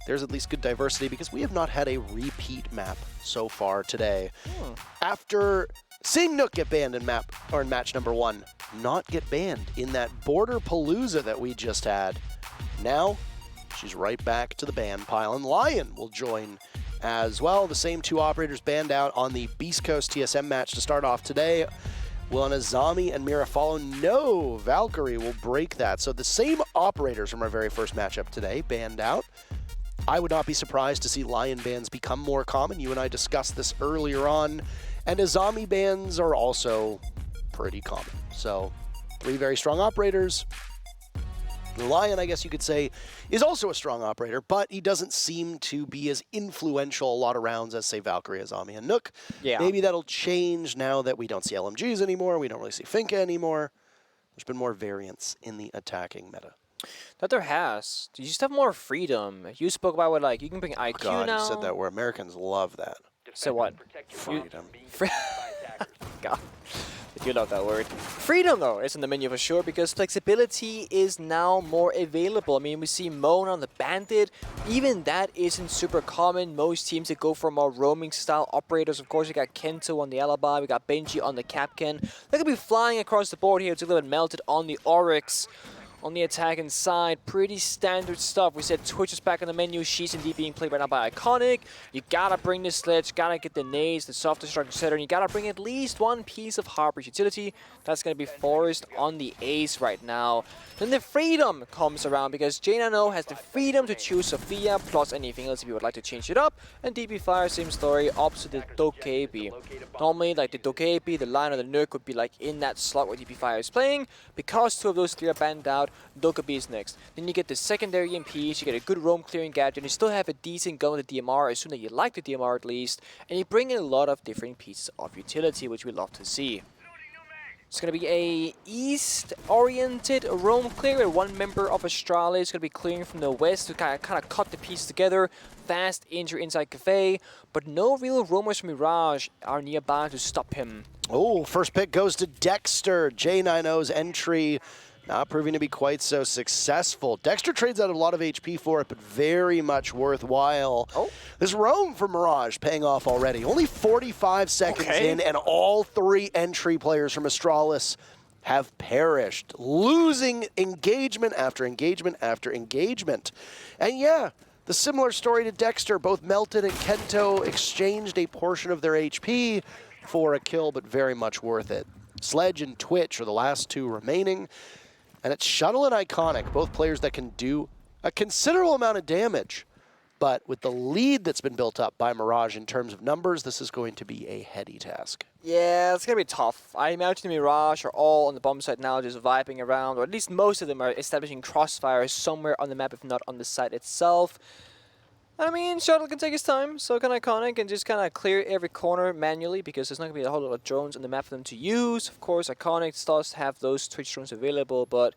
there's at least good diversity because we have not had a repeat map so far today. After seeing Nook get banned in match number 1, not get banned in that Border Palooza that we just had. Now, she's right back to the ban pile, and Lion will join as well. The same 2 operators banned out on the Beast Coast TSM match to start off today. Will Azami and Mira follow? No, Valkyrie will break that. So the same operators from our very first matchup today banned out. I would not be surprised to see Lion bans become more common. You and I discussed this earlier on. And Azami bans are also pretty common. So 3 very strong operators. The Lion, I guess you could say, is also a strong operator, but he doesn't seem to be as influential a lot of rounds as, say, Valkyrie, Azami, and Nook. Yeah. Maybe that'll change now that we don't see LMGs anymore, we don't really see Finka anymore. There's been more variance in the attacking meta. That there has. You just have more freedom. You spoke about what, like, you can bring IQ God, now. You said that where Americans love that. So what? Freedom. God. You love that word. Freedom, though, is in the menu for sure, because flexibility is now more available. I mean, we see Moan on the Bandit. Even that isn't super common. Most teams that go for more roaming-style operators. Of course, we got Kento on the Alibi. We got Benji on the Capcan. They could be flying across the board here. It's a little bit melted on the Oryx. On the attacking side, pretty standard stuff. We said Twitch is back on the menu. She's indeed being played right now by Iconic. You gotta bring the Sledge, gotta get the nades, the soft destruct, etc. And you gotta bring at least 1 piece of Harper's utility. That's gonna be Forest on the Ace right now. Then the freedom comes around because J9O has the freedom to choose Sophia plus anything else if you would like to change it up. And DP Fire, same story, opposite the Dokebi. Normally, like the Dokebi, the Lion, or the Nook would be like in that slot where DP Fire is playing. Because 2 of those 3 are banned out, Dokebi is next. Then you get the secondary EMPs, you get a good roam clearing gadget, and you still have a decent gun with the DMR, assume that you like the DMR at least, and you bring in a lot of different pieces of utility, which we love to see. It's going to be a east-oriented roam clear, where 1 member of Astralis is going to be clearing from the west to kind of cut the pieces together. Fast entry inside Cafe, but no real roamers from Mirage are nearby to stop him. Oh, first pick goes to Dexter. J9O's entry not proving to be quite so successful. Dexter trades out a lot of HP for it, but very much worthwhile. Oh. This roam for Mirage paying off already. Only 45 seconds in, and all 3 entry players from Astralis have perished, losing engagement after engagement after engagement. And yeah, the similar story to Dexter. Both Melted and Kento exchanged a portion of their HP for a kill, but very much worth it. Sledge and Twitch are the last 2 remaining. And it's Shuttle and Iconic, both players that can do a considerable amount of damage. But with the lead that's been built up by Mirage in terms of numbers, this is going to be a heady task. Yeah, it's going to be tough. I imagine the Mirage are all on the bomb site now, just vibing around, or at least most of them are establishing crossfires somewhere on the map, if not on the site itself. I mean, Shuttle can take his time, so can Iconic, and just kind of clear every corner manually, because there's not going to be a whole lot of drones on the map for them to use. Of course, Iconic does have those Twitch drones available, but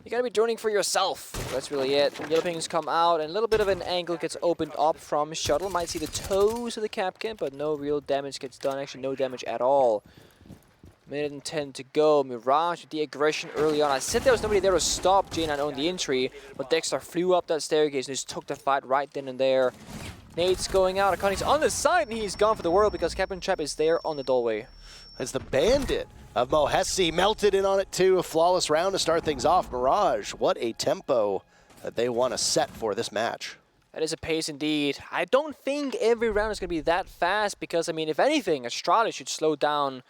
you got to be droning for yourself. That's really it. Yellow pings come out, and a little bit of an angle gets opened up from Shuttle. Might see the toes of the Capcan, but no real damage gets done. Actually, no damage at all. Minute and 10 to go. Mirage with the aggression early on. I said there was nobody there to stop J9O in the entry, but Dexter flew up that staircase and just took the fight right then and there. Nate's going out. Iconic's on the side, and he's gone for the world because Captain Trap is there on the doorway. As the Bandit of Mohesi melted in on it too. A flawless round to start things off. Mirage, what a tempo that they want to set for this match. That is a pace indeed. I don't think every round is going to be that fast because, I mean, if anything, Astralis should slow down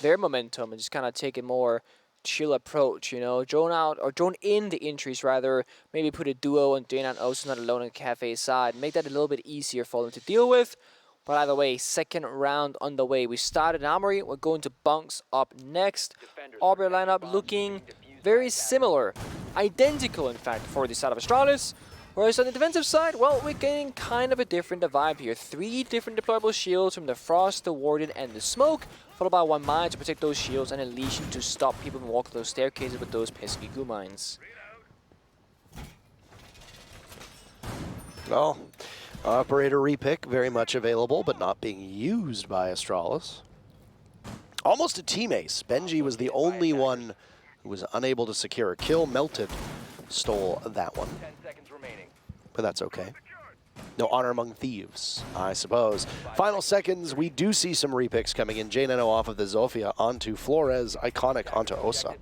their momentum and just kind of take a more chill approach, you know, drone out or drone in the entries rather, maybe put a duo and J9O so not alone on the Cafe side, make that a little bit easier for them to deal with. But either way, second round on the way. We started Armory, we're going to Bunks up next. Aubrey lineup looking very similar, identical in fact for the side of Astralis. Whereas on the defensive side, well, we're getting kind of a different vibe here. 3 different deployable shields from the Frost, the Warden, and the Smoke, followed by 1 mine to protect those shields and a leash to stop people from walking those staircases with those pesky goo mines. Well, operator repick very much available, but not being used by Astralis. Almost a team ace. Benji was the only one who was unable to secure a kill. Melted stole that one. But that's okay. No honor among thieves, I suppose. Final seconds, we do see some repicks coming in. J9 off of the Zofia onto Flores, Iconic onto Osa.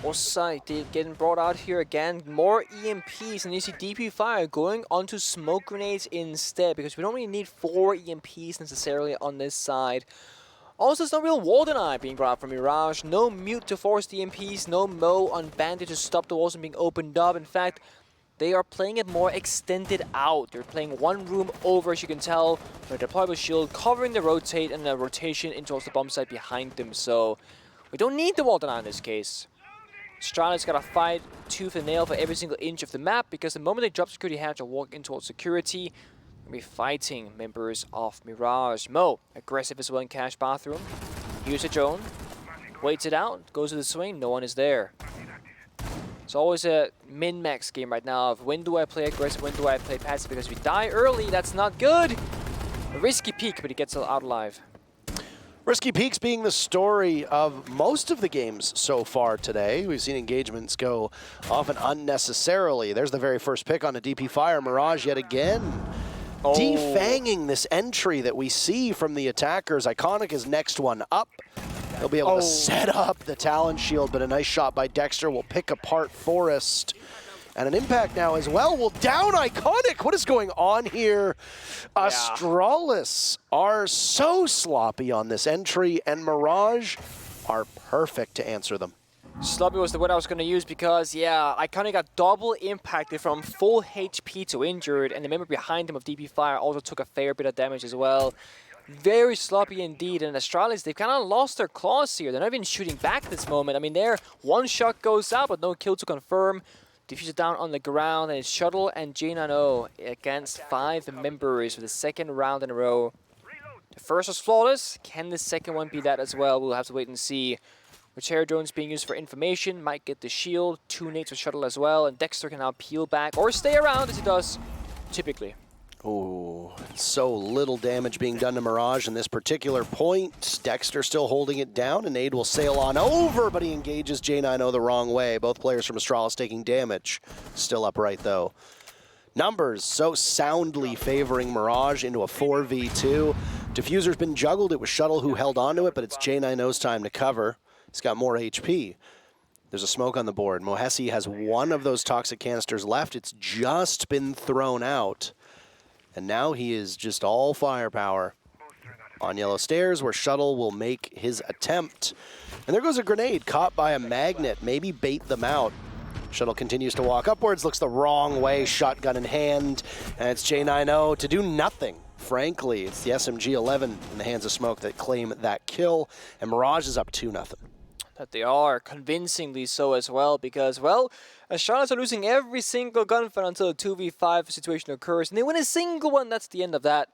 Osa getting brought out here again. More EMPs, and you see DP Fire going onto smoke grenades instead, because we don't really need 4 EMPs necessarily on this side. Also, there's no real wall deny being brought out from Mirage. No mute to force the EMPs. No Mo on Bandit to stop the walls from being opened up. In fact, they are playing it more extended out. They're playing one room over, as you can tell. Their deployable shield covering the rotate and the rotation into the bomb site behind them. So we don't need the wall deny in this case. Astralis got to fight tooth and nail for every single inch of the map, because the moment they drop security hatch or walk in towards security, they'll be fighting members of Mirage. Mo, aggressive as well in Cash Bathroom. Here's a drone. Waits it out, goes to the swing, no one is there. It's always a min-max game right now of when do I play aggressive, when do I play passive, because if you die early, that's not good. A risky peek, but he gets out alive. Risky peaks being the story of most of the games so far today. We've seen engagements go often unnecessarily. There's the very first pick on a DP Fire. Mirage yet again. Oh. Defanging this entry that we see from the attackers. Iconic is next one up. He'll be able to set up the Talon Shield, but a nice shot by Dexter will pick apart Forest. And an impact now as well will down Iconic. What is going on here? Yeah. Astralis are so sloppy on this entry, and Mirage are perfect to answer them. Sloppy was the word I was going to use because, yeah, Iconic got double impacted from full HP to injured, and the member behind him of DP Fire also took a fair bit of damage as well. Very sloppy indeed, and Astralis, they've kind of lost their claws here. They're not even shooting back at this moment. I mean, their one shot goes out, but no kill to confirm. Diffuser down on the ground, and it's Shuttle and J9 against 5 members for the second round in a row. The first was flawless. Can the second one be that as well? We'll have to wait and see. Which air drone's being used for information, might get the shield. 2 nades with Shuttle as well, and Dexter can now peel back or stay around as he does typically. Oh, so little damage being done to Mirage in this particular point. Dexter still holding it down, and Nade will sail on over, but he engages J9 the wrong way. Both players from Astralis taking damage. Still upright, though. Numbers so soundly favoring Mirage into a 4v2. Diffuser's been juggled. It was Shuttle who held onto it, but it's J9's time to cover. He's got more HP. There's a smoke on the board. Mohesi has one of those toxic canisters left. It's just been thrown out. And now he is just all firepower on yellow stairs, where Shuttle will make his attempt. And there goes a grenade caught by a magnet, maybe bait them out. Shuttle continues to walk upwards, looks the wrong way, shotgun in hand, and it's J9 to do nothing. Frankly, it's the SMG-11 in the hands of Smoke that claim that kill, and Mirage is up 2-0. That they are, convincingly so as well, because, well, Astralis are losing every single gunfight until a 2v5 situation occurs, and they win a single one. That's the end of that.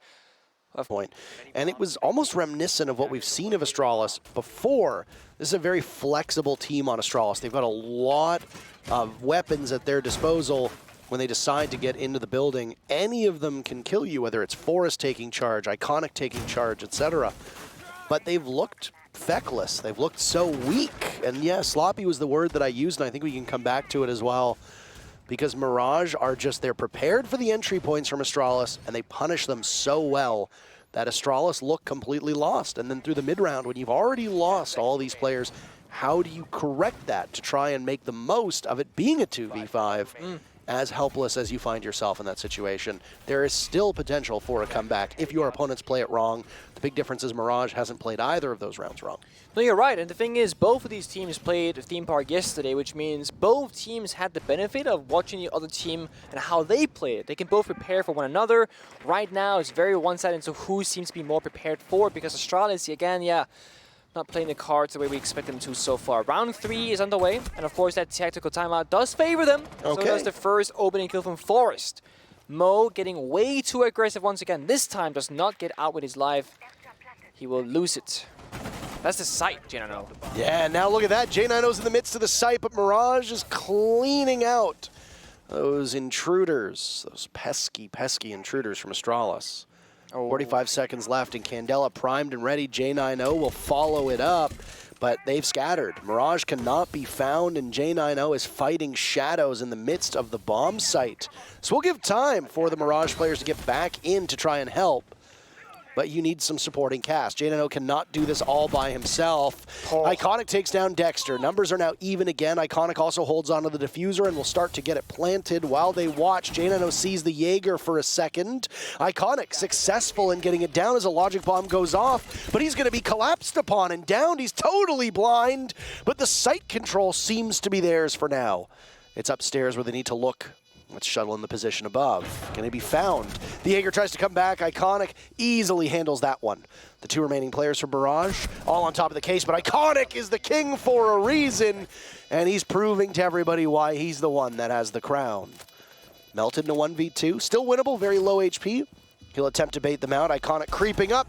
Point. And it was almost reminiscent of what we've seen of Astralis before. This is a very flexible team on Astralis. They've got a lot of weapons at their disposal when they decide to get into the building. Any of them can kill you, whether it's Forest taking charge, Iconic taking charge, etc. But they've looked feckless. They've looked so weak. And yeah, sloppy was the word that I used, and I think we can come back to it as well. Because Mirage are just, they're prepared for the entry points from Astralis, and they punish them so well that Astralis look completely lost. And then through the mid-round, when you've already lost all these players, how do you correct that to try and make the most of it being a 2v5? As helpless as you find yourself in that situation, there is still potential for a comeback if your opponents play it wrong. The big difference is Mirage hasn't played either of those rounds wrong. No, you're right, and the thing is, both of these teams played Theme Park yesterday, which means both teams had the benefit of watching the other team and how they played it. They can both prepare for one another. Right now, it's very one-sided, so who seems to be more prepared for it, because Astralis, again, yeah, not playing the cards the way we expect them to so far. Round 3 is underway, and of course that tactical timeout does favor them. Okay. So does the first opening kill from Forest. Mo getting way too aggressive once again. This time does not get out with his life. He will lose it. That's the site, J9. Yeah, now look at that. J9's in the midst of the site, but Mirage is cleaning out those intruders, those pesky, pesky intruders from Astralis. 45 seconds left, and Candela primed and ready. J9 will follow it up, but they've scattered. Mirage cannot be found, and J90 is fighting shadows in the midst of the bomb site. So we'll give time for the Mirage players to get back in to try and help. But you need some supporting cast. J90 cannot do this all by himself. Oh. Iconic takes down Dexter. Numbers are now even again. Iconic also holds onto the diffuser and will start to get it planted while they watch. J90 sees the Jaeger for a second. Iconic successful in getting it down as a logic bomb goes off, but he's going to be collapsed upon and downed. He's totally blind, but the sight control seems to be theirs for now. It's upstairs where they need to look. Let's shuttle in the position above. Can he be found? The Jaeger tries to come back. Iconic easily handles that one. The two remaining players from Mirage, all on top of the case, but Iconic is the king for a reason, and he's proving to everybody why he's the one that has the crown. Melted into 1v2, still winnable, very low HP. He'll attempt to bait them out. Iconic creeping up,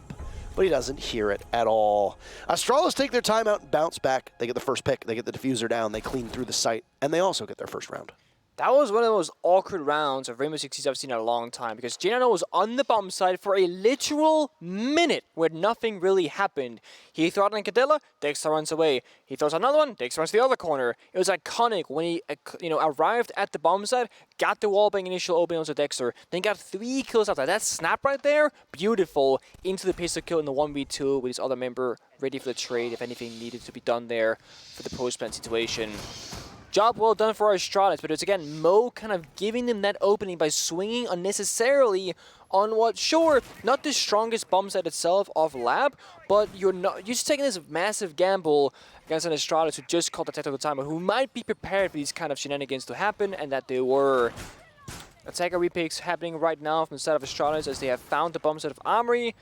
but he doesn't hear it at all. Astralis take their time out and bounce back. They get the first pick, they get the diffuser down, they clean through the site, and they also get their first round. That was one of the most awkward rounds of Rainbow Six Siege I've seen in a long time, because J90 was on the bomb side for a literal minute where nothing really happened. He throws on Cadilla, Dexter runs away. He throws another one, Dexter runs to the other corner. It was iconic when he arrived at the bomb side, got the wallbang initial opening onto Dexter, then got 3 kills after that snap right there. Beautiful. Into the pistol kill in the 1v2 with his other member ready for the trade if anything needed to be done there for the post-plant situation. Job well done for Astralis, but it's again Mo kind of giving them that opening by swinging unnecessarily on what, sure, not the strongest bomb set itself off lab, but you're just taking this massive gamble against an Astralis who just called the tactical timer, who might be prepared for these kind of shenanigans to happen, and that they were. Attacker repicks happening right now from the side of Astralis as they have found the bomb set of Armory.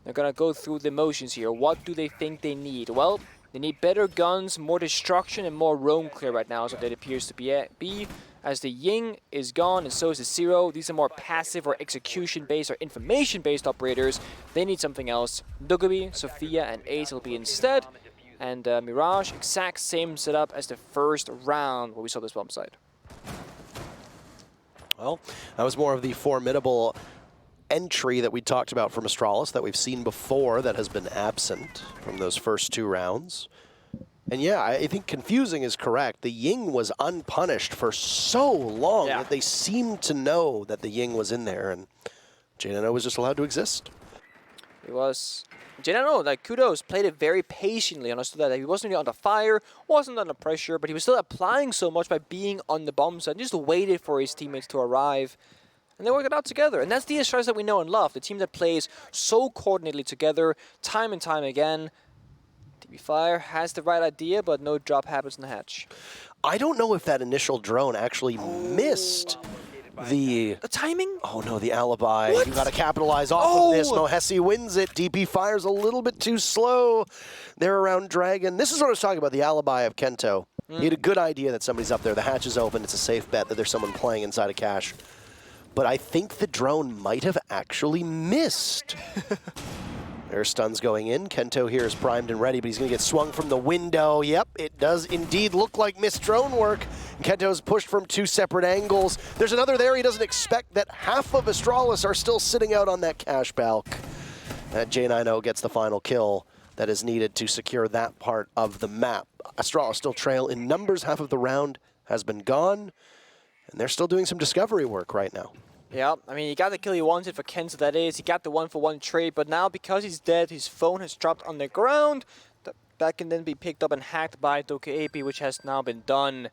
They're gonna go through the motions here. What do they think they need? Well, they need better guns, more destruction, and more roam clear right now, so that appears to be. As the Ying is gone, and so is the Zero. These are more passive or execution-based or information-based operators. They need something else. Dugabi, Sophia, and Ace will be instead. And Mirage, exact same setup as the first round where we saw this bomb site. Well, that was more of the formidable entry that we talked about from Astralis that we've seen before that has been absent from those first 2 rounds. And yeah, I think confusing is correct. The Ying was unpunished for so long that they seemed to know that the Ying was in there, and J90 was just allowed to exist. It was. J90, kudos, played it very patiently, understood that he wasn't really under fire, wasn't under pressure, but he was still applying so much by being on the bomb side, just waited for his teammates to arrive. And they work it out together. And that's the Astralis that we know and love. The team that plays so coordinately together, time and time again. DB Fire has the right idea, but no drop happens in the hatch. I don't know if that initial drone actually missed the timing? Oh no, the alibi. What? You gotta capitalize off of this. Mohesi wins it. DP Fire's a little bit too slow. They're around Dragon. This is what I was talking about, the alibi of Kento. He had a good idea that somebody's up there. The hatch is open. It's a safe bet that there's someone playing inside a cache. But I think the drone might have actually missed. There are stuns going in. Kento here is primed and ready, but he's going to get swung from the window. Yep, it does indeed look like missed drone work. Kento's pushed from 2 separate angles. There's another there. He doesn't expect that half of Astralis are still sitting out on that cache balk. And J90 gets the final kill that is needed to secure that part of the map. Astralis still trail in numbers. Half of the round has been gone, and they're still doing some discovery work right now. Yeah, I mean, he got the kill he wanted for Kento, that is. He got the 1-for-1 trade, but now because he's dead, his phone has dropped on the ground. That can then be picked up and hacked by Doki AP, which has now been done.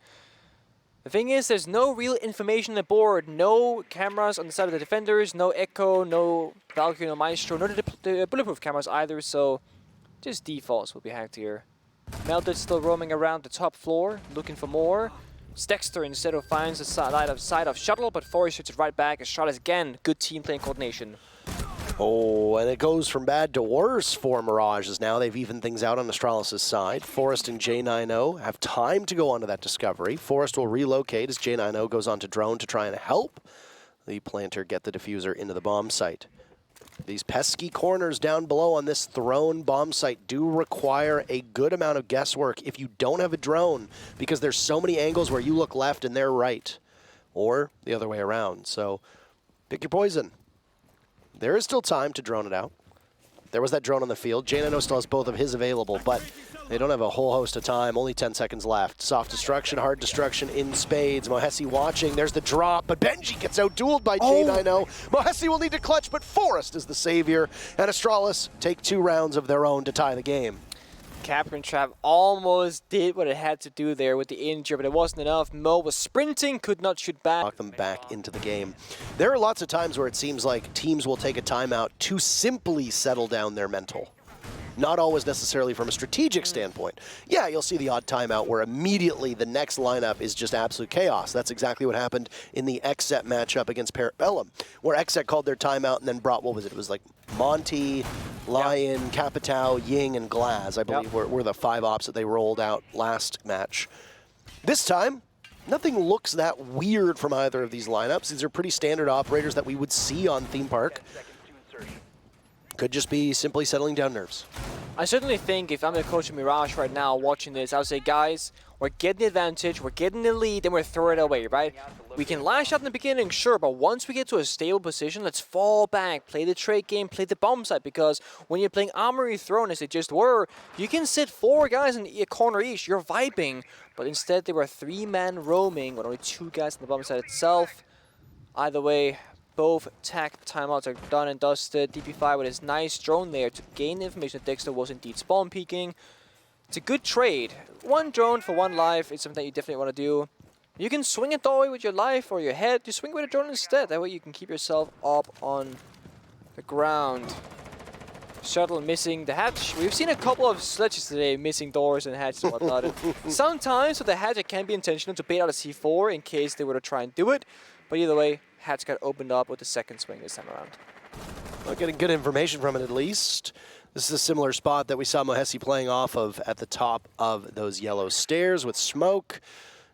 The thing is, there's no real information on the board. No cameras on the side of the defenders, no Echo, no Valkyrie, no Maestro, no the bulletproof cameras either, so just defaults will be hacked here. Melted still roaming around the top floor, looking for more. Dexter instead of finds the side of Shuttle, but Forrest shoots it right back. Astralis again, good team playing coordination. Oh, and it goes from bad to worse for Mirages now. They've evened things out on Astralis' side. Forrest and J90 have time to go onto that discovery. Forrest will relocate as J90 goes onto drone to try and help the planter get the diffuser into the bomb site. These pesky corners down below on this thrown bomb site do require a good amount of guesswork if you don't have a drone, because there's so many angles where you look left and they're right, or the other way around. So pick your poison. There is still time to drone it out. There was that drone on the field. Jane, I know, still has both of his available, but they don't have a whole host of time. Only 10 seconds left. Soft destruction, hard destruction in spades. Mohesi watching. There's the drop, but Benji gets out-dueled by Jane, I know. Mohesi will need to clutch, but Forrest is the savior. And Astralis take 2 rounds of their own to tie the game. Captain Trap almost did what it had to do there with the injury, but it wasn't enough. Mo was sprinting, could not shoot back. Knock them back into the game. There are lots of times where it seems like teams will take a timeout to simply settle down their mental. Not always necessarily from a strategic standpoint. Yeah, you'll see the odd timeout where immediately the next lineup is just absolute chaos. That's exactly what happened in the XSET matchup against Parabellum, where XSET called their timeout and then brought, what was it? It was like Monty, Lion, Capitao, Ying, and Glaz, I believe, were the 5 ops that they rolled out last match. This time, nothing looks that weird from either of these lineups. These are pretty standard operators that we would see on Theme Park. Could just be simply settling down nerves. I certainly think if I'm the coach of Mirage right now watching this, I would say, guys, we're getting the advantage, we're getting the lead, and we're throwing it away, right? We can lash out in the beginning, sure, but once we get to a stable position, let's fall back, play the trade game, play the bomb site, because when you're playing Armory Throne, as they just were, you can sit 4 guys in a corner each, you're vibing, but instead they were 3-man roaming with only 2 guys in the bomb site itself. Either way, both tech timeouts are done and dusted. DP5 with his nice drone there to gain information that Dexter was indeed spawn peeking. It's a good trade. 1 drone for 1 life is something that you definitely want to do. You can swing it all the way with your life or your head. You swing with a drone instead. That way you can keep yourself up on the ground. Shuttle missing the hatch. We've seen a couple of sledges today missing doors and hatches and whatnot. Sometimes with the hatch it can be intentional to bait out a C4 in case they were to try and do it. But either way, hatch got opened up with the second swing this time around. Well, getting good information from it at least. This is a similar spot that we saw Mohesi playing off of at the top of those yellow stairs with smoke.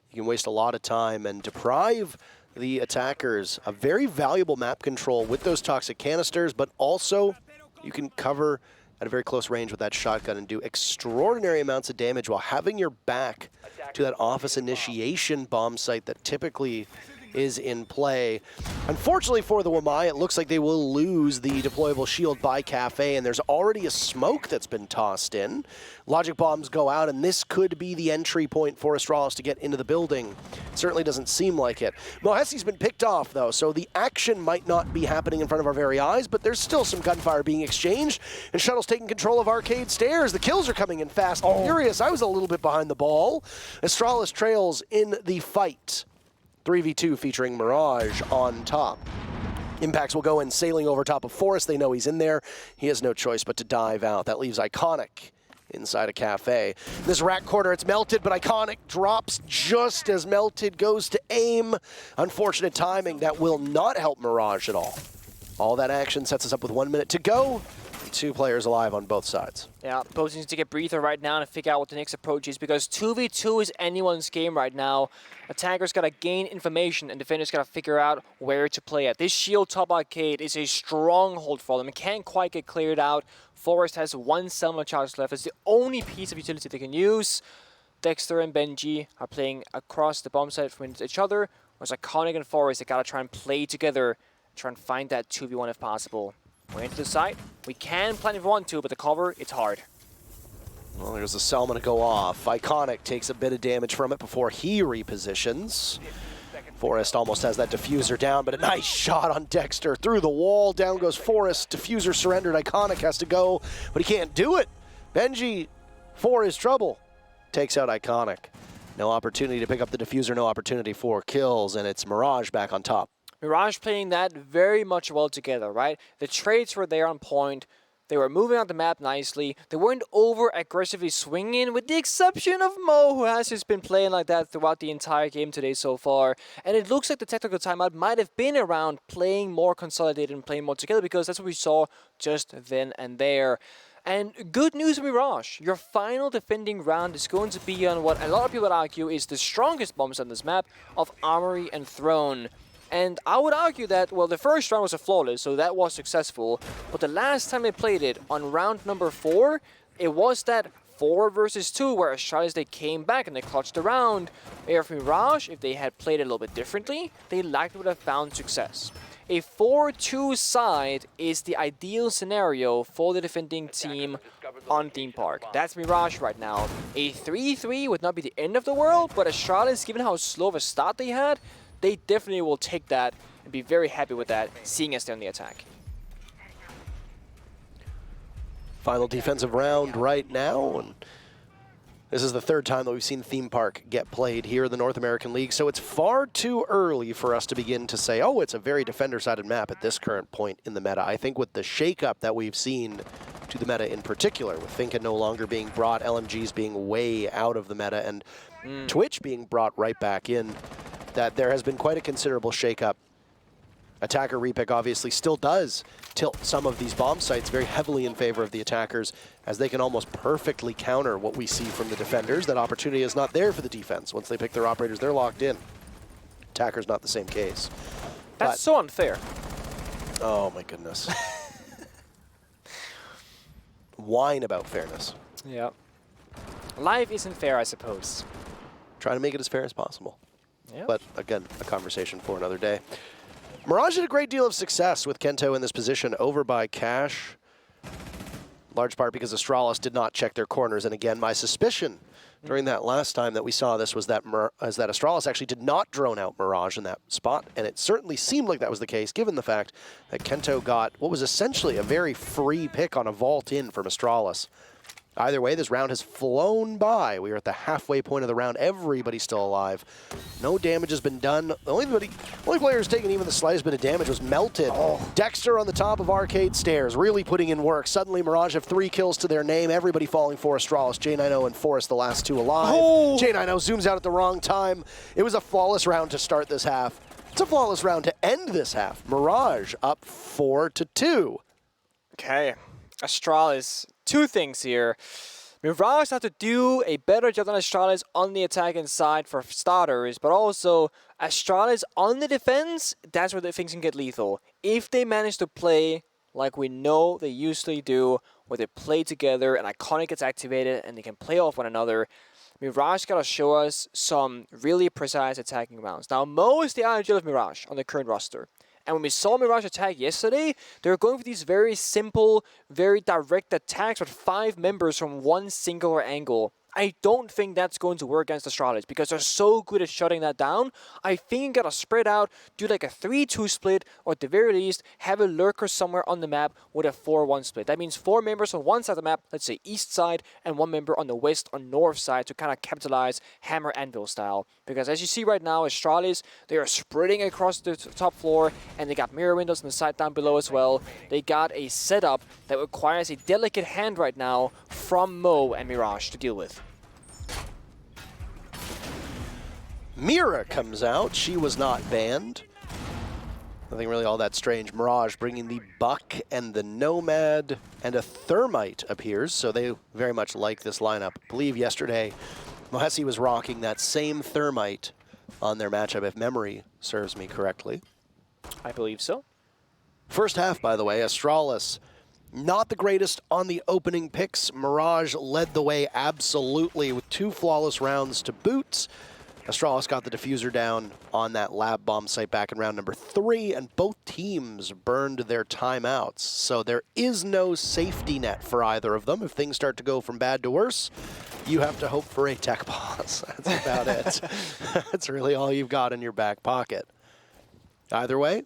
You can waste a lot of time and deprive the attackers of very valuable map control with those toxic canisters, but also you can cover at a very close range with that shotgun and do extraordinary amounts of damage while having your back to that office initiation bomb site that typically is in play. Unfortunately for the Wamai, it looks like they will lose the deployable shield by Cafe, and there's already a smoke that's been tossed in. Logic bombs go out, and this could be the entry point for Astralis to get into the building. It certainly doesn't seem like it. Mohesi's been picked off, though, so the action might not be happening in front of our very eyes, but there's still some gunfire being exchanged, and Shuttle's taking control of Arcade Stairs. The kills are coming in fast and furious. I was a little bit behind the ball. Astralis trails in the fight. 3v2 featuring Mirage on top. Impacts will go in sailing over top of Forrest. They know he's in there. He has no choice but to dive out. That leaves Iconic inside a cafe. This rack corner, it's melted, but Iconic drops just as melted goes to aim. Unfortunate timing. That will not help Mirage at all. All that action sets us up with 1 minute to go. 2 players alive on both sides. Yeah, both need to take a breather right now and figure out what the next approach is, because 2v2 is anyone's game right now. Attackers gotta gain information and defenders gotta figure out where to play at. This shield top arcade is a stronghold for them. It can't quite get cleared out. Forrest has 1 Selma charge left. It's the only piece of utility they can use. Dexter and Benji are playing across the bomb site from each other, whereas Iconic and Forrest, they gotta try and play together, try and find that 2v1 if possible. We're into the site. We can plan if we want to, but the cover, it's hard. Well, there's a Selma to go off. Iconic takes a bit of damage from it before he repositions. Forrest almost has that diffuser down, but a nice shot on Dexter. Through the wall, down goes Forrest. Diffuser surrendered. Iconic has to go, but he can't do it. Benji, for his trouble, takes out Iconic. No opportunity to pick up the diffuser, no opportunity for kills, and it's Mirage back on top. Mirage playing that very much well together, right? The trades were there on point. They were moving out the map nicely. They weren't over-aggressively swinging, with the exception of Mo, who has just been playing like that throughout the entire game today so far. And it looks like the technical timeout might have been around playing more consolidated and playing more together, because that's what we saw just then and there. And good news, Mirage. Your final defending round is going to be on what a lot of people would argue is the strongest bombs on this map of Armory and Throne. And I would argue that, well, the first round was a flawless, so that was successful. But the last time they played it, on round number 4, it was that 4 versus 2, where Astralis, they came back and they clutched the round. Where for Mirage, if they had played it a little bit differently, they likely would have found success. A 4-2 side is the ideal scenario for the defending team on Theme Park. That's Mirage right now. A 3-3 would not be the end of the world, but Astralis, given how slow of a start they had, they definitely will take that and be very happy with that, seeing as they're on the attack. Final defensive round right now, and this is the third time that we've seen Theme Park get played here in the North American League, so it's far too early for us to begin to say, oh, it's a very defender-sided map at this current point in the meta. I think with the shakeup that we've seen to the meta in particular, with Finka no longer being brought, LMGs being way out of the meta, and Twitch being brought right back in, that there has been quite a considerable shakeup. Attacker repick obviously still does tilt some of these bomb sites very heavily in favor of the attackers, as they can almost perfectly counter what we see from the defenders. That opportunity is not there for the defense. Once they pick their operators, they're locked in. Attacker's not the same case. That's so unfair. Oh my goodness. Whine about fairness. Yeah. Life isn't fair, I suppose. Try to make it as fair as possible. Yep. But again, a conversation for another day. Mirage had a great deal of success with Kento in this position over by Cash, large part because Astralis did not check their corners. And again, my suspicion during that last time that we saw this was that Astralis actually did not drone out Mirage in that spot. And it certainly seemed like that was the case, given the fact that Kento got what was essentially a very free pick on a vault in from Astralis. Either way, this round has flown by. We are at the halfway point of the round. Everybody's still alive. No damage has been done. The only player who's taken even the slightest bit of damage was Melted. Oh. Dexter on the top of Arcade Stairs, really putting in work. Suddenly, Mirage have 3 kills to their name. Everybody falling for Astralis. J90 and Forrest, the last 2 alive. Oh. J90 zooms out at the wrong time. It was a flawless round to start this half. It's a flawless round to end this half. Mirage up 4-2. Okay. Astralis, 2 things here. Mirage have to do a better job than Astralis on the attacking side for starters, but also Astralis on the defense, that's where the things can get lethal. If they manage to play like we know they usually do, where they play together and Iconic gets activated and they can play off one another, Mirage gotta show us some really precise attacking rounds. Now, Mo is the ideal of Mirage on the current roster. And when we saw Mirage attack yesterday, they were going for these very simple, very direct attacks with 5 members from one singular angle. I don't think that's going to work against Astralis because they're so good at shutting that down. I think you gotta spread out, do like a 3-2 split, or at the very least, have a lurker somewhere on the map with a 4-1 split. That means 4 members on one side of the map, let's say east side, and 1 member on the west or north side to kind of capitalize hammer anvil style. Because as you see right now, Astralis, they are spreading across the top floor, and they got mirror windows on the side down below as well. They got a setup that requires a delicate hand right now from Mo and Mirage to deal with. Mira comes out. She was not banned. Nothing really all that strange. Mirage bringing the Buck and the Nomad, and a Thermite appears, so they very much like this lineup. I believe yesterday, Mohesi was rocking that same Thermite on their matchup, if memory serves me correctly. I believe so. First half, by the way, Astralis, not the greatest on the opening picks. Mirage led the way absolutely with 2 flawless rounds to boot. Astralis got the diffuser down on that lab bomb site back in round number 3, and both teams burned their timeouts. So there is no safety net for either of them. If things start to go from bad to worse, you have to hope for a tech pause. That's about it. That's really all you've got in your back pocket. Either way,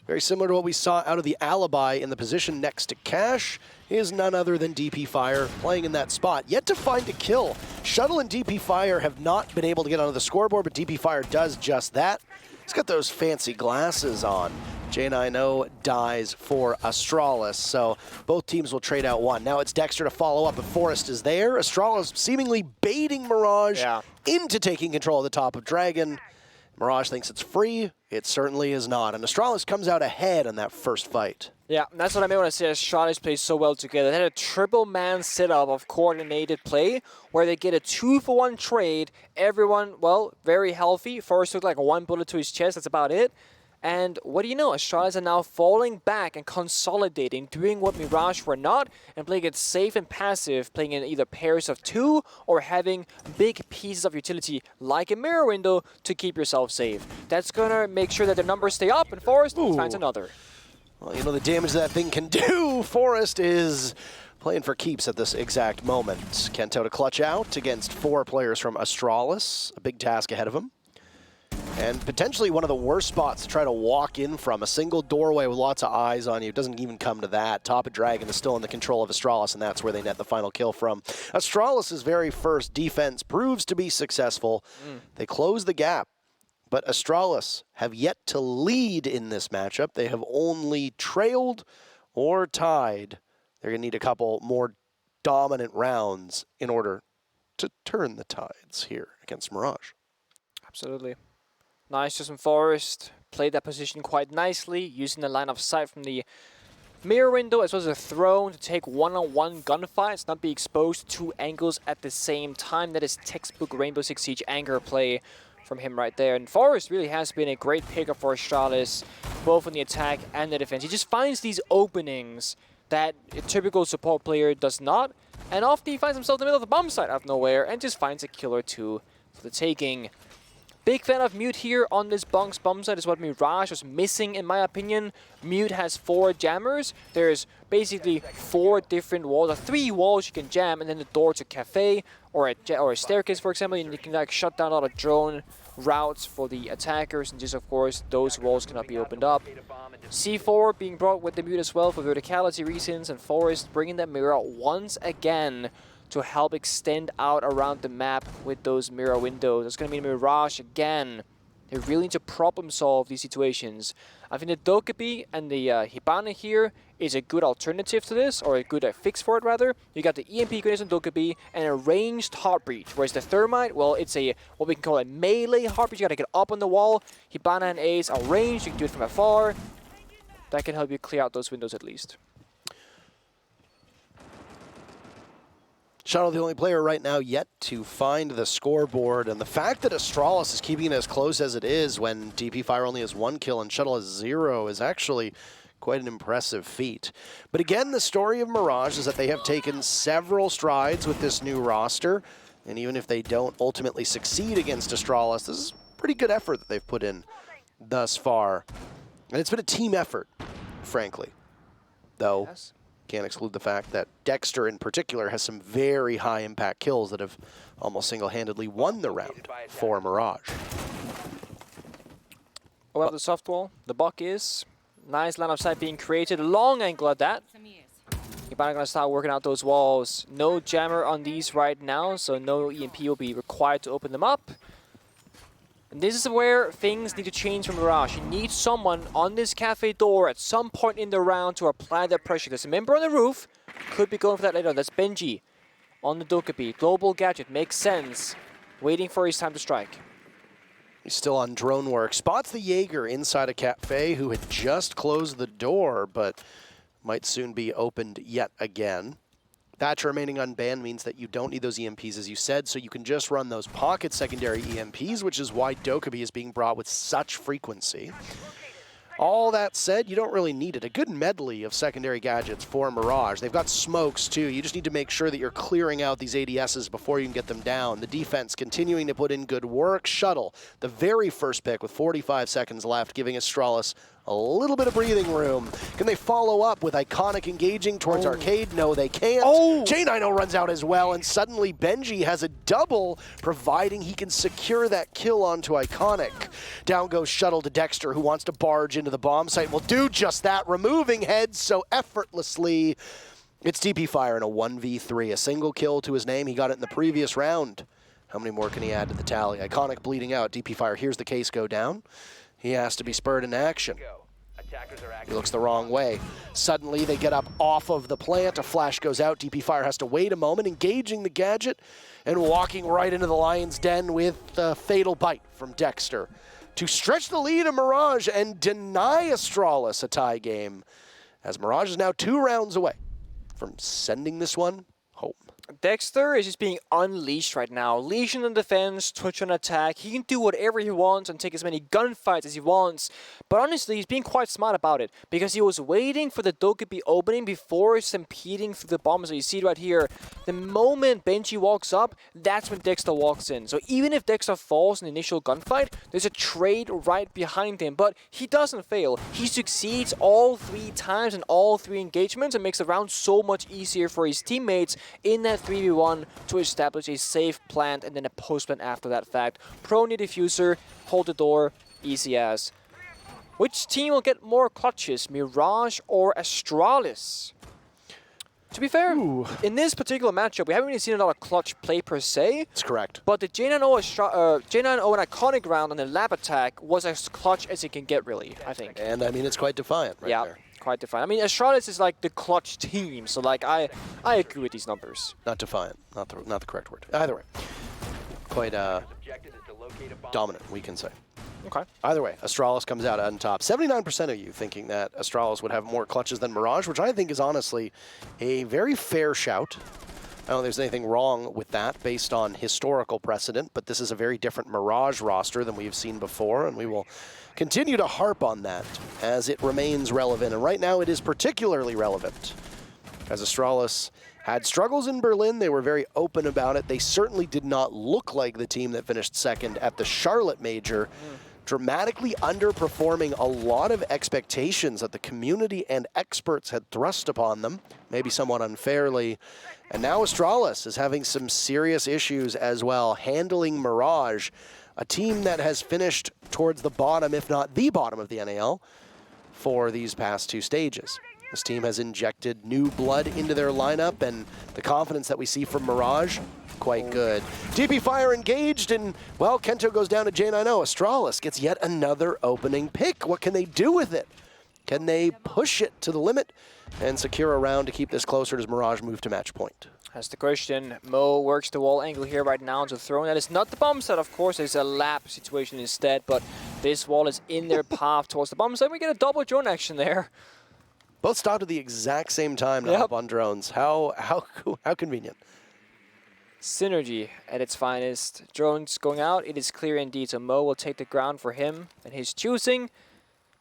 very similar to what we saw out of the Alibi in the position next to Cash, is none other than DP Fire playing in that spot. Yet to find a kill. Shuttle and DP Fire have not been able to get onto the scoreboard, but DP Fire does just that. He's got those fancy glasses on. J90 dies for Astralis, so both teams will trade out 1. Now it's Dexter to follow up, but Forrest is there. Astralis seemingly baiting Mirage into taking control of the top of Dragon. Mirage thinks it's free. It certainly is not. And Astralis comes out ahead in that first fight. Yeah, that's what I mean when I say Astralis play so well together. They had a triple man setup of coordinated play where they get a 2-for-1 trade. Everyone, well, very healthy. Forrest took like 1 bullet to his chest. That's about it. And what do you know? Astralis are now falling back and consolidating, doing what Mirage were not, and playing it safe and passive, playing in either pairs of 2 or having big pieces of utility like a mirror window to keep yourself safe. That's gonna make sure that the numbers stay up, and Forest finds another. Well, you know the damage that thing can do. Forest is playing for keeps at this exact moment. Kento to clutch out against 4 players from Astralis. A big task ahead of him. And potentially one of the worst spots to try to walk in from. A single doorway with lots of eyes on you. It doesn't even come to that. Top of Dragon is still in the control of Astralis, and that's where they net the final kill from. Astralis' very first defense proves to be successful. They close the gap, but Astralis have yet to lead in this matchup. They have only trailed or tied. They're going to need a couple more dominant rounds in order to turn the tides here against Mirage. Absolutely. Nice just from Forest. Played that position quite nicely, using the line of sight from the mirror window as well as a throne to take one-on-one gunfights, not be exposed to 2 angles at the same time. That is textbook Rainbow Six Siege anchor play from him right there. And Forest really has been a great pickup for Astralis, both on the attack and the defense. He just finds these openings that a typical support player does not, and often he finds himself in the middle of the bomb site out of nowhere and just finds a kill or 2 for the taking. Big fan of Mute here on this Bonk's bomb site is what Mirage was missing in my opinion. Mute has 4 jammers. There's basically 4 different walls, or 3 walls you can jam, and then the door to cafe or a staircase, for example, and you can like shut down a lot of drone routes for the attackers, and just of course those walls cannot be opened up. C4 being brought with the Mute as well for verticality reasons, and Forest bringing that mirror once again to help extend out around the map with those mirror windows. It's going to be Mirage again. They really need to problem solve these situations. I think the Dokkaebi and the Hibana here is a good alternative to this, or a good fix for it rather. You got the EMP grenades on Dokkaebi and a ranged Heartbreach, whereas the Thermite, well, it's a what we can call a melee Heartbreach. You got to get up on the wall. Hibana and Ace are ranged. You can do it from afar. That can help you clear out those windows at least. Shuttle, the only player right now yet to find the scoreboard, and the fact that Astralis is keeping it as close as it is when DP Fire only has 1 kill and Shuttle has 0 is actually quite an impressive feat. But again, the story of Mirage is that they have taken several strides with this new roster, and even if they don't ultimately succeed against Astralis, this is a pretty good effort that they've put in thus far. And it's been a team effort, frankly, though. Yes. Can't exclude the fact that Dexter in particular has some very high impact kills that have almost single-handedly won the round for Mirage. Well, the soft wall, the buck is. Nice line of sight being created, long angle at that. Hibana gonna start working out those walls. No jammer on these right now, so no EMP will be required to open them up. And this is where things need to change for Mirage. You need someone on this cafe door at some point in the round to apply that pressure. There's a member on the roof, could be going for that later on. That's Benji on the Dokkaebi. Global gadget, makes sense. Waiting for his time to strike. He's still on drone work. Spots the Jaeger inside a cafe who had just closed the door, but might soon be opened yet again. Thatcher remaining unbanned means that you don't need those EMPs, as you said, so you can just run those pocket secondary EMPs, which is why Dokkaebi is being brought with such frequency. All that said, you don't really need it. A good medley of secondary gadgets for Mirage. They've got smokes, too. You just need to make sure that you're clearing out these ADSs before you can get them down. The defense continuing to put in good work. Shuttle, the very first pick with 45 seconds left, giving Astralis a little bit of breathing room. Can they follow up with Iconic engaging towards Arcade? No, they can't. J9O runs out as well, and suddenly Benji has a double, providing he can secure that kill onto Iconic. Down goes Shuttle to Dexter, who wants to barge into the bomb site. Will do just that, removing heads so effortlessly. It's DP Fire in a 1v3, a single kill to his name. He got it in the previous round. How many more can he add to the tally? Iconic bleeding out. DP Fire hears the case go down. He has to be spurred into action. He looks the wrong way. Suddenly, they get up off of the plant. A flash goes out. DP Fire has to wait a moment, engaging the gadget and walking right into the lion's den with a fatal bite from Dexter to stretch the lead of Mirage and deny Astralis a tie game, as Mirage is now 2 rounds away from sending this one home. Dexter is just being unleashed right now. Legion on defense, Twitch on attack. He can do whatever he wants and take as many gunfights as he wants. But honestly, he's being quite smart about it because he was waiting for the Dokkaebi opening before stampeding through the bombs. So you see it right here. The moment Benji walks up, that's when Dexter walks in. So even if Dexter falls in the initial gunfight, there's a trade right behind him. But he doesn't fail. He succeeds all 3 times in all 3 engagements and makes the round so much easier for his teammates in that 3v1 to establish a safe plant and then a post plant after that fact. Pro near diffuser, hold the door, easy as. Which team will get more clutches, Mirage or Astralis? To be fair, in this particular matchup, we haven't really seen a lot of clutch play per se. That's correct. But the J9O and Iconic round on the lab attack was as clutch as it can get, really, I think. And I mean, it's quite defiant right there. Quite defiant. I mean, Astralis is like the clutch team, so like I agree with these numbers. Not defiant, not the correct word. Either way, quite dominant, we can say. Okay. Either way, Astralis comes out on top. 79% of you thinking that Astralis would have more clutches than Mirage, which I think is honestly a very fair shout. I don't think there's anything wrong with that based on historical precedent, but this is a very different Mirage roster than we've seen before, and we will continue to harp on that as it remains relevant. And right now it is particularly relevant as Astralis had struggles in Berlin. They were very open about it. They certainly did not look like the team that finished second at the Charlotte Major, dramatically underperforming a lot of expectations that the community and experts had thrust upon them, maybe somewhat unfairly. And now Astralis is having some serious issues as well, handling Mirage, a team that has finished towards the bottom, if not the bottom of the NAL for these past 2 stages. This team has injected new blood into their lineup, and the confidence that we see from Mirage, quite good. DP Fire engaged, and, well, Kento goes down to J9O. Astralis gets yet another opening pick. What can they do with it? Can they push it to the limit and secure a round to keep this closer? Does Mirage move to match point? That's the question. Mo works the wall angle here right now to throw. That is not the bomb set, of course. It's a lap situation instead, but this wall is in their path towards the bomb set. We get a double drone action there. Both stopped at the exact same time to hop on drones. How convenient. Synergy at its finest. Drones going out. It is clear indeed. So Mo will take the ground for him and his choosing,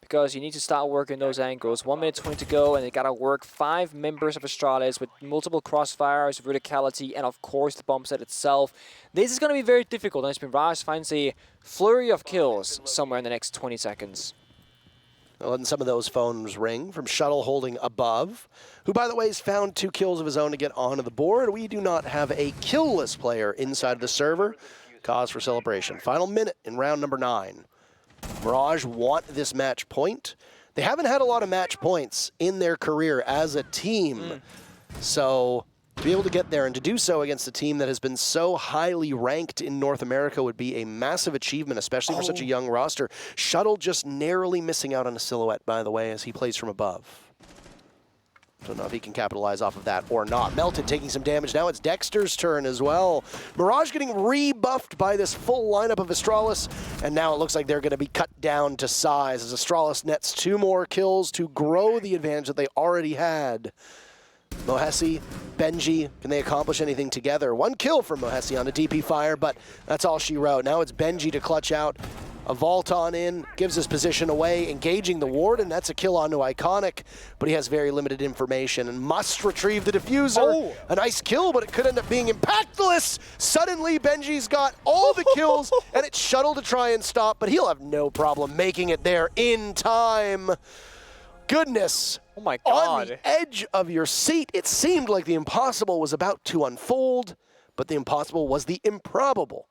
because you need to start working those angles. 1 minute 20 to go, and they gotta work 5 members of Astralis with multiple crossfires, verticality, and of course the bomb set itself. This is gonna be very difficult unless Mirage finds a flurry of kills somewhere in the next 20 seconds. Well, and some of those phones ring from Shuttle holding above, who, by the way, has found 2 kills of his own to get onto the board. We do not have a kill-less player inside of the server. Cause for celebration. Final minute in round number 9. Mirage want this match point. They haven't had a lot of match points in their career as a team. So to be able to get there and to do so against a team that has been so highly ranked in North America would be a massive achievement, especially for such a young roster. Shuttle just narrowly missing out on a silhouette, by the way, as he plays from above. Don't know if he can capitalize off of that or not. Melted taking some damage. Now it's Dexter's turn as well. Mirage getting rebuffed by this full lineup of Astralis, and now it looks like they're going to be cut down to size as Astralis nets 2 more kills to grow the advantage that they already had. Mohesi, Benji, can they accomplish anything together? 1 kill from Mohesi on a DP Fire, but that's all she wrote. Now it's Benji to clutch out. A vault on in, gives his position away, engaging the ward, and that's a kill onto Iconic, but he has very limited information and must retrieve the diffuser. A nice kill, but it could end up being impactless. Suddenly, Benji's got all the kills, and it's Shuttle to try and stop, but he'll have no problem making it there in time. Goodness. Oh my God. On the edge of your seat, it seemed like the impossible was about to unfold, but the impossible was the improbable,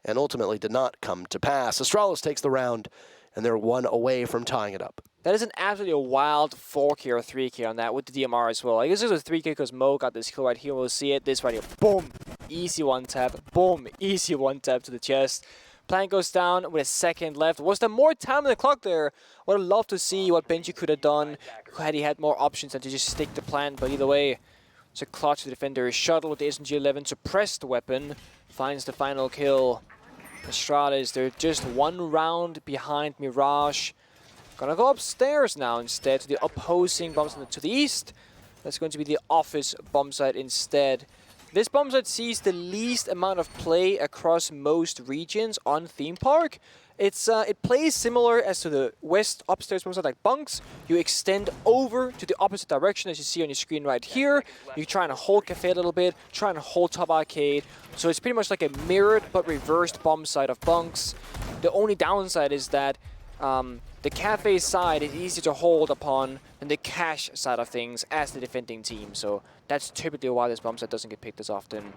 and ultimately did not come to pass. Astralis takes the round, and they're 1 away from tying it up. That is an absolutely wild 4K or 3K on that with the DMR as well. I guess it was a 3K because Mo got this kill right here. We'll see it. This right here. Boom. Easy 1-tap. Boom. Easy 1-tap to the chest. Plan goes down with a second left. Was there more time on the clock there? Would have loved to see what Benji could have done had he had more options than to just stick the plan. But either way, it's a clutch to the defender. Shuttle with the SMG-11 suppressed weapon. Finds the final kill. Astralis, they're just 1 round behind Mirage. Gonna go upstairs now instead to the opposing bomb site to the east. That's going to be the office bomb site instead. This bomb site sees the least amount of play across most regions on theme park. It plays similar as to the west upstairs bomb site like bunks. You extend over to the opposite direction as you see on your screen right here. You're trying to hold cafe a little bit, trying to hold top arcade. So it's pretty much like a mirrored but reversed bomb site of bunks. The only downside is that the cafe side is easier to hold upon than the cash side of things as the defending team. So that's typically why this bomb site doesn't get picked as often.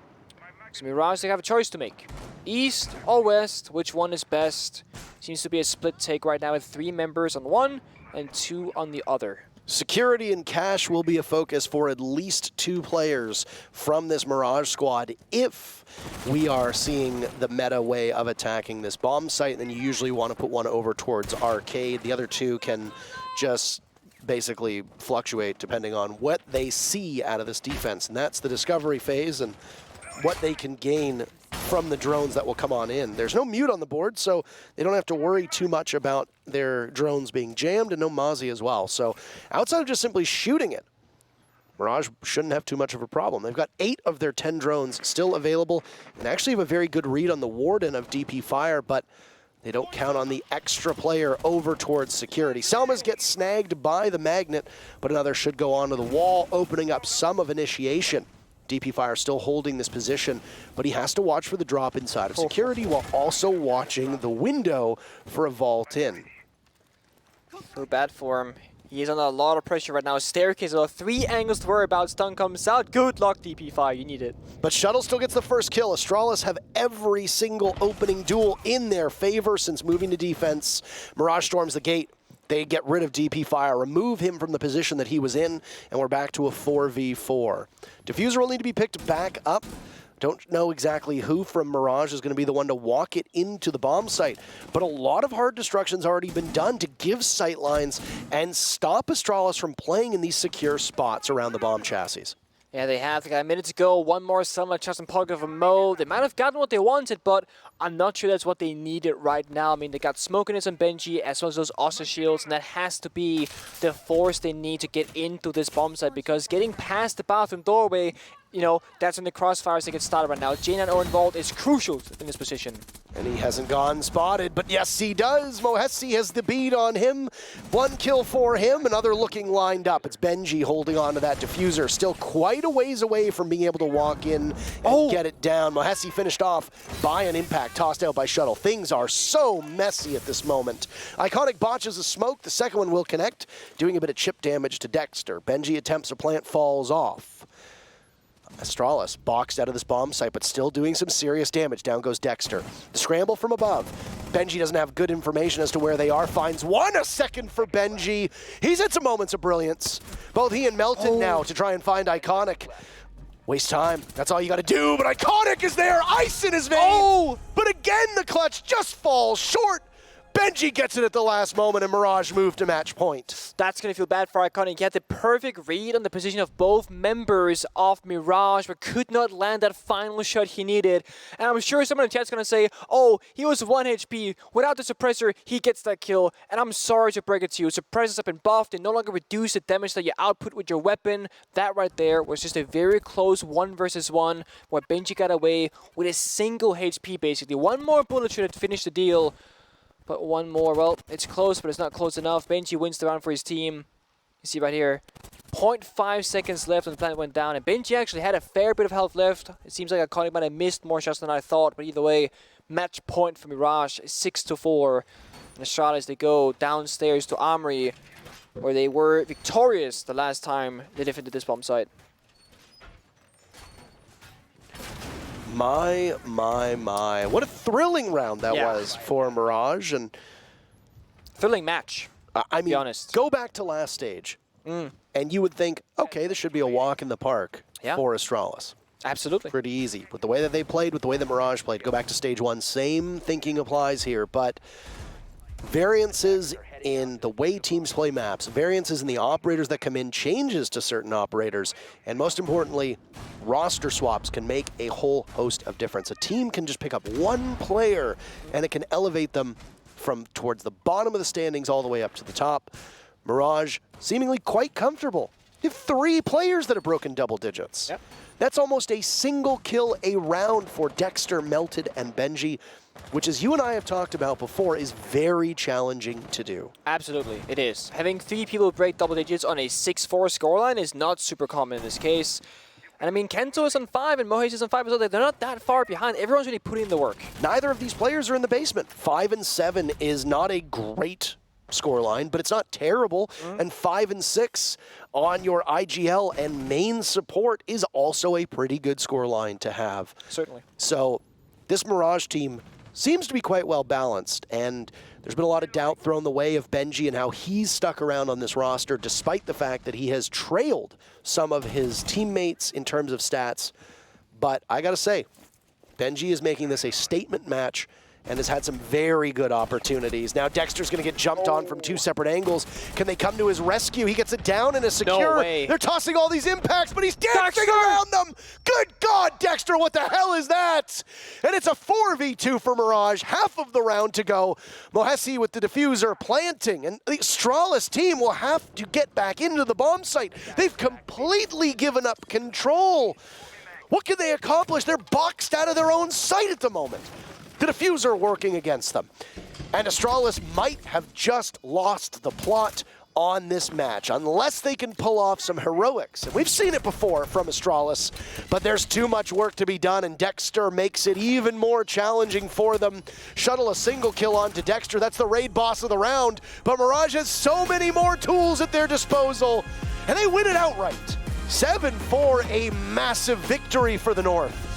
So Mirage, they have a choice to make. East or west, which one is best? Seems to be a split take right now with 3 members on one and 2 on the other. Security and cash will be a focus for at least 2 players from this Mirage squad if we are seeing the meta way of attacking this bomb site. Then you usually want to put one over towards arcade. The other 2 can just basically fluctuate depending on what they see out of this defense. And that's the discovery phase and what they can gain from the drones that will come on in. There's no mute on the board, so they don't have to worry too much about their drones being jammed, and no Mozzie as well. So outside of just simply shooting it, Mirage shouldn't have too much of a problem. They've got 8 of their 10 drones still available, and actually have a very good read on the Warden of DP Fire, but they don't count on the extra player over towards security. Selmas gets snagged by the magnet, but another should go onto the wall, opening up some of initiation. DP Fire still holding this position, but he has to watch for the drop inside of security while also watching the window for a vault in. So bad for him. He is under a lot of pressure right now. Staircase, 3 angles to worry about. Stun comes out. Good luck, DP Fire. You need it. But Shuttle still gets the first kill. Astralis have every single opening duel in their favor since moving to defense. Mirage storms the gate. They get rid of DP Fire, remove him from the position that he was in, and we're back to a 4v4. Diffuser will need to be picked back up. Don't know exactly who from Mirage is going to be the one to walk it into the bomb site, but a lot of hard destruction's already been done to give sight lines and stop Astralis from playing in these secure spots around the bomb chassis. Yeah, they have. They got a minute to go. One more Sunlight Chest and pocket of a Mo. They might have gotten what they wanted, but I'm not sure that's what they needed right now. I mean, they got Smokiness and Benji as well as those Oster Shields, and that has to be the force they need to get into this bomb site, because getting past the bathroom doorway, you know, that's when the crossfires they get started right now. J9 involved is crucial in this position. And he hasn't gone spotted, but yes, he does. Mohesi has the bead on him. 1 kill for him, another looking lined up. It's Benji holding on to that diffuser. Still quite a ways away from being able to walk in and get it down. Mohesi finished off by an impact, tossed out by Shuttle. Things are so messy at this moment. Iconic botches a smoke. The second one will connect, doing a bit of chip damage to Dexter. Benji attempts a plant, falls off. Astralis boxed out of this bomb site, but still doing some serious damage. Down goes Dexter. The scramble from above. Benji doesn't have good information as to where they are. Finds one. A second for Benji. He's had some moments of brilliance. Both he and Melton now to try and find Iconic. Waste time. That's all you got to do, but Iconic is there. Ice in his veins. But again, the clutch just falls short. Benji gets it at the last moment, and Mirage moved to match point. That's going to feel bad for Iconic. He had the perfect read on the position of both members of Mirage, but could not land that final shot he needed. And I'm sure someone in chat's going to say, oh, he was 1 HP. Without the suppressor, he gets that kill. And I'm sorry to break it to you. Suppressors have been buffed. They no longer reduce the damage that you output with your weapon. That right there was just a very close 1 versus 1, where Benji got away with a single HP, basically. One more bullet should have finished the deal. But one more, well, it's close, but it's not close enough. Benji wins the round for his team. You see right here, 0.5 seconds left when the planet went down. And Benji actually had a fair bit of health left. It seems like Iconic might have missed more shots than I thought. But either way, match point for Mirage, 6-4. And Astralis, they go downstairs to Armory, where they were victorious the last time they defended this bomb site. My. What a thrilling round that was for Mirage. And thrilling match, I mean, to be honest. Go back to last stage, and you would think, okay, this should be a walk in the park for Astralis. Absolutely. Pretty easy. With the way that they played, with the way that Mirage played, go back to stage 1, same thinking applies here, but variances in the way teams play maps, variances in the operators that come in, changes to certain operators, and most importantly, roster swaps can make a whole host of difference. A team can just pick up one player and it can elevate them from towards the bottom of the standings all the way up to the top. Mirage seemingly quite comfortable. You have 3 players that have broken double digits. Yep. That's almost a single kill a round for Dexter, Melted, and Benji, which, as you and I have talked about before, is very challenging to do. Absolutely, it is. Having 3 people break double digits on a 6-4 scoreline is not super common in this case. And I mean, Kento is on 5 and Mohesh is on 5 as well. They're not that far behind. Everyone's really putting in the work. Neither of these players are in the basement. 5 and 7 is not a great scoreline, but it's not terrible. And 5 and 6 on your IGL and main support is also a pretty good scoreline to have. Certainly. So this Mirage team seems to be quite well balanced, and there's been a lot of doubt thrown the way of Benji and how he's stuck around on this roster, despite the fact that he has trailed some of his teammates in terms of stats. But I gotta say, Benji is making this a statement match and has had some very good opportunities. Now Dexter's gonna get jumped on from 2 separate angles. Can they come to his rescue? He gets it down and is secure. No way. They're tossing all these impacts, but he's dancing around them. Good God, Dexter, what the hell is that? And it's a 4v2 for Mirage, half of the round to go. Mohesi with the diffuser planting, and the Astralis team will have to get back into the bomb site. They've completely given up control. What can they accomplish? They're boxed out of their own site at the moment. The diffuser working against them. And Astralis might have just lost the plot on this match, unless they can pull off some heroics. And we've seen it before from Astralis, but there's too much work to be done, and Dexter makes it even more challenging for them. Shuttle a single kill onto Dexter. That's the raid boss of the round, but Mirage has so many more tools at their disposal, and they win it outright. 7-4, a massive victory for the North.